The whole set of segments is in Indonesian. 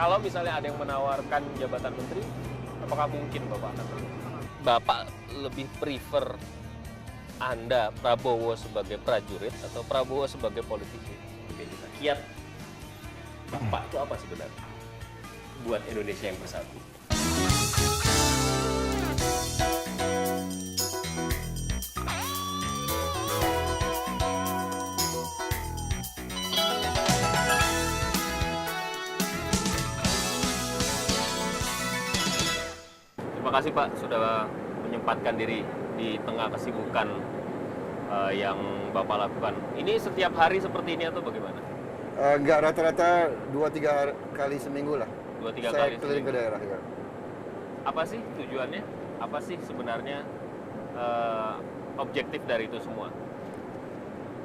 Kalau misalnya ada yang menawarkan jabatan menteri, apakah mungkin Bapak akan terima? Bapak lebih prefer Anda Prabowo sebagai prajurit atau Prabowo sebagai politisi? Oke, kita kiat Bapak itu apa sebenarnya buat Indonesia yang bersatu? Terima kasih Pak sudah menyempatkan diri di tengah kesibukan yang Bapak lakukan. Ini setiap hari seperti ini atau bagaimana? Enggak, rata-rata 2-3 kali seminggu lah. 2-3 Saya kali keliling seminggu. ke daerah ya. Apa sih tujuannya? Apa sih sebenarnya objektif dari itu semua?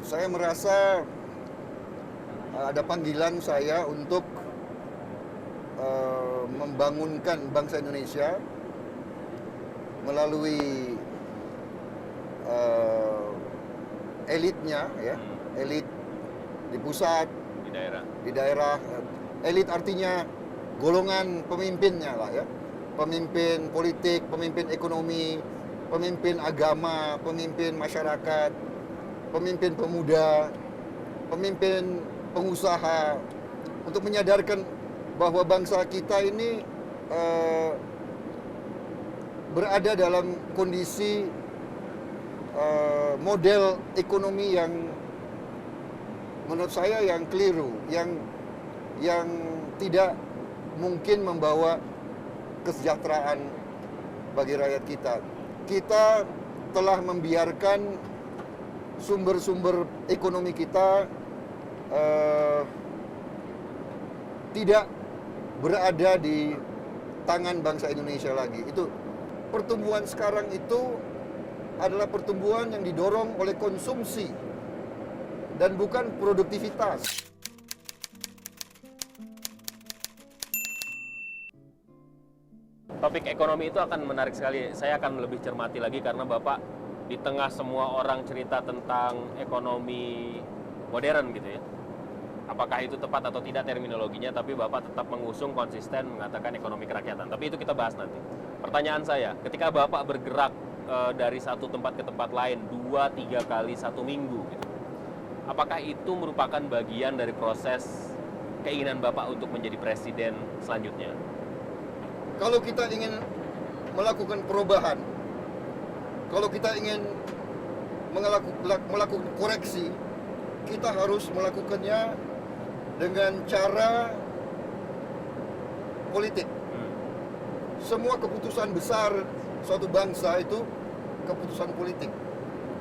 Saya merasa ada panggilan saya untuk membangunkan bangsa Indonesia melalui elitnya, ya, elit di pusat, Di daerah. di daerah. Elit artinya golongan pemimpinnya lah, ya, pemimpin politik, pemimpin ekonomi, pemimpin agama, pemimpin masyarakat, pemimpin pemuda, pemimpin pengusaha, untuk menyadarkan bahwa bangsa kita ini berada dalam kondisi model ekonomi yang menurut saya yang keliru, yang tidak mungkin membawa kesejahteraan bagi rakyat kita. Kita telah membiarkan sumber-sumber ekonomi kita tidak berada di tangan bangsa Indonesia lagi. Itu pertumbuhan sekarang itu adalah pertumbuhan yang didorong oleh konsumsi dan bukan produktivitas. Topik ekonomi itu akan menarik sekali. Saya akan lebih cermati lagi karena Bapak di tengah semua orang cerita tentang ekonomi modern gitu ya. Apakah itu tepat atau tidak terminologinya, tapi Bapak tetap mengusung konsisten mengatakan ekonomi kerakyatan. Tapi itu kita bahas nanti. Pertanyaan saya, ketika Bapak bergerak dari satu tempat ke tempat lain 2-3 kali satu minggu gitu, apakah itu merupakan bagian dari proses keinginan Bapak untuk menjadi presiden selanjutnya? Kalau kita ingin melakukan perubahan, kalau kita ingin melakukan koreksi, kita harus melakukannya dengan cara politik. Semua keputusan besar suatu bangsa itu keputusan politik.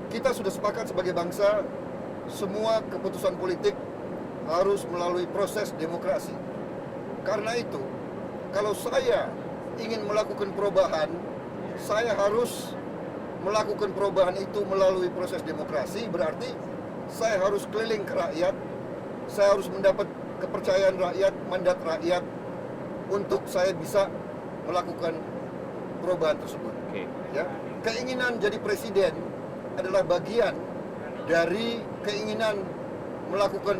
Kita sudah sepakat sebagai bangsa, semua keputusan politik harus melalui proses demokrasi. Karena itu, kalau saya ingin melakukan perubahan, saya harus melakukan perubahan itu melalui proses demokrasi. Berarti saya harus keliling ke rakyat, saya harus mendapat kepercayaan rakyat, mandat rakyat untuk saya bisa melakukan perubahan tersebut. Oke. Ya, keinginan jadi presiden adalah bagian dari keinginan melakukan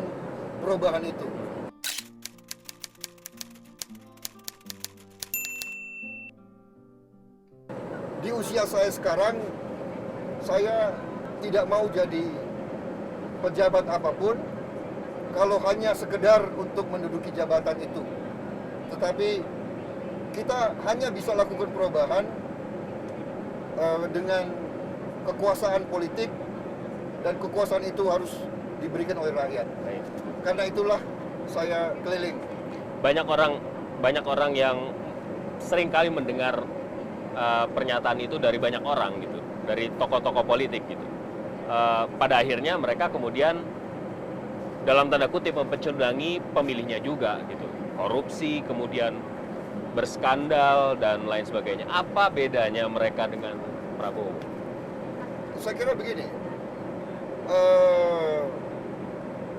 perubahan itu. Di usia saya sekarang, saya tidak mau jadi pejabat apapun kalau hanya sekedar untuk menduduki jabatan itu. Tetapi kita hanya bisa lakukan perubahan dengan kekuasaan politik, dan kekuasaan itu harus diberikan oleh rakyat. Baik. Karena itulah saya keliling. Banyak orang yang sering kali mendengar pernyataan itu dari banyak orang gitu, dari tokoh-tokoh politik gitu. Pada akhirnya mereka kemudian dalam tanda kutip mempecudangi pemilihnya juga gitu. Korupsi, kemudian berskandal dan lain sebagainya. Apa bedanya mereka dengan Prabowo? Saya kira begini,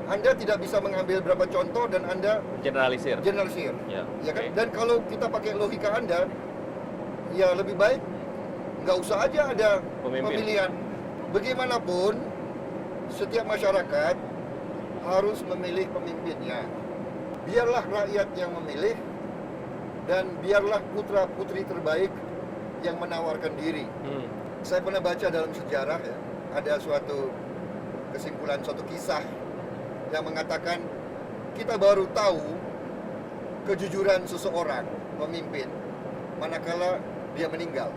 Anda tidak bisa mengambil berapa contoh dan Anda Generalisir. generalisir. Ya, Ya kan? oke. Dan kalau kita pakai logika Anda, ya lebih baik nggak usah aja ada Pemimpin. pemilihan. Bagaimanapun, setiap masyarakat harus memilih pemimpinnya. Biarlah rakyat yang memilih, dan biarlah putra-putri terbaik yang menawarkan diri. Saya pernah baca dalam sejarah ya, ada suatu kesimpulan, suatu kisah yang mengatakan kita baru tahu kejujuran seseorang pemimpin manakala dia meninggal.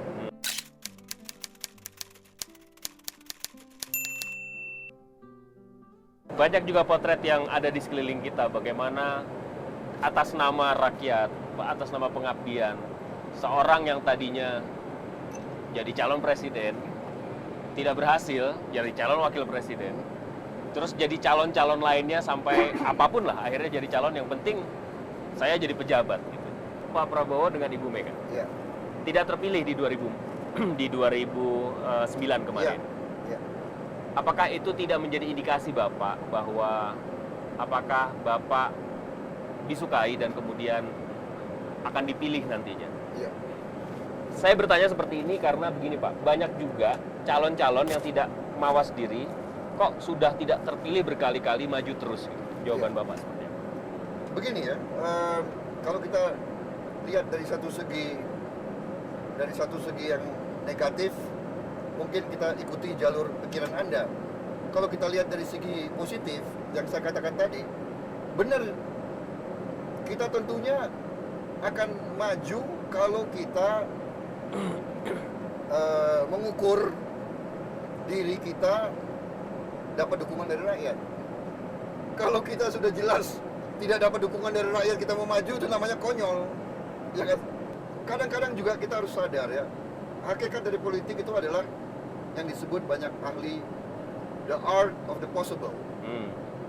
Banyak juga potret yang ada di sekeliling kita, bagaimana atas nama rakyat, atas nama pengabdian, seorang yang tadinya jadi calon presiden, tidak berhasil jadi calon wakil presiden, terus jadi calon-calon lainnya sampai apapun lah, akhirnya jadi calon, yang penting saya jadi pejabat. Gitu. Pak Prabowo dengan Ibu Mega Ya. tidak terpilih di 2009 kemarin. Ya. Apakah itu tidak menjadi indikasi Bapak bahwa apakah Bapak disukai dan kemudian akan dipilih nantinya? Ya. Saya bertanya seperti ini karena begini Pak, banyak juga calon-calon yang tidak mawas diri, kok sudah tidak terpilih berkali-kali maju terus. Gitu. Jawaban Bapak seperti apa? Begini ya, kalau kita lihat dari satu segi yang negatif, mungkin kita ikuti jalur pikiran Anda. Kalau kita lihat dari segi positif, yang saya katakan tadi, benar, kita tentunya akan maju kalau kita mengukur diri kita dapat dukungan dari rakyat. Kalau kita sudah jelas tidak dapat dukungan dari rakyat, kita mau maju, itu namanya konyol. Ya kan? Kadang-kadang juga kita harus sadar ya, hakikat dari politik itu adalah yang disebut banyak ahli the art of the possible.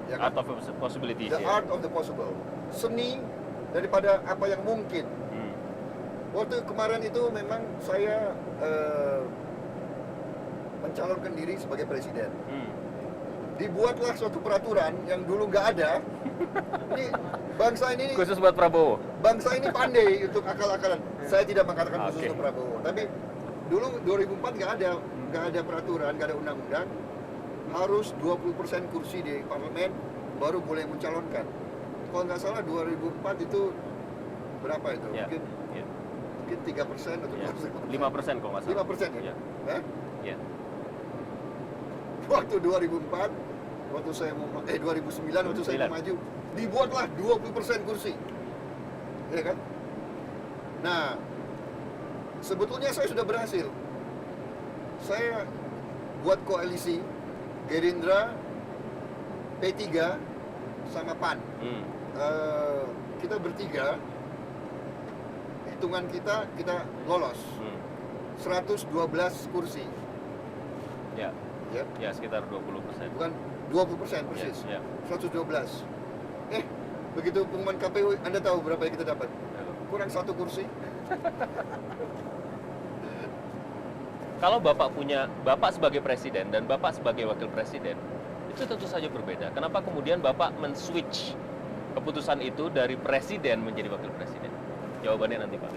Ya kan? Art of possibility. The art of the possible. Seni daripada apa yang mungkin. Waktu kemarin itu memang saya mencalonkan diri sebagai presiden. Dibuatlah suatu peraturan yang dulu nggak ada. Ini bangsa ini Khusus buat Prabowo. Bangsa ini pandai untuk akal-akalan. Saya tidak mengatakan khusus untuk Prabowo, tapi dulu 2004 nggak ada peraturan, nggak ada undang-undang. Harus 20% kursi di parlemen baru boleh mencalonkan. Kalau nggak salah 2004 itu berapa itu? Ya. Mungkin 3% atau 5% kalau nggak salah. 5% ya? Ya. Hah? Ya. Waktu 2004, waktu saya mau 2009 waktu saya mau maju, dibuatlah 20% kursi. Ya kan? Nah, sebetulnya saya sudah berhasil. Saya buat koalisi Gerindra, P3 sama PAN. Kita bertiga, hitungan kita lolos. 112 kursi. Ya. Ya. Ya, sekitar 20%. Bukan 20% persis. Ya. 112. Begitu pengumuman KPU, Anda tahu berapa yang kita dapat? Kurang 1 kursi. Kalau Bapak sebagai presiden dan Bapak sebagai wakil presiden, itu tentu saja berbeda. Kenapa kemudian Bapak men-switch keputusan itu dari presiden menjadi wakil presiden? Jawabannya nanti Pak.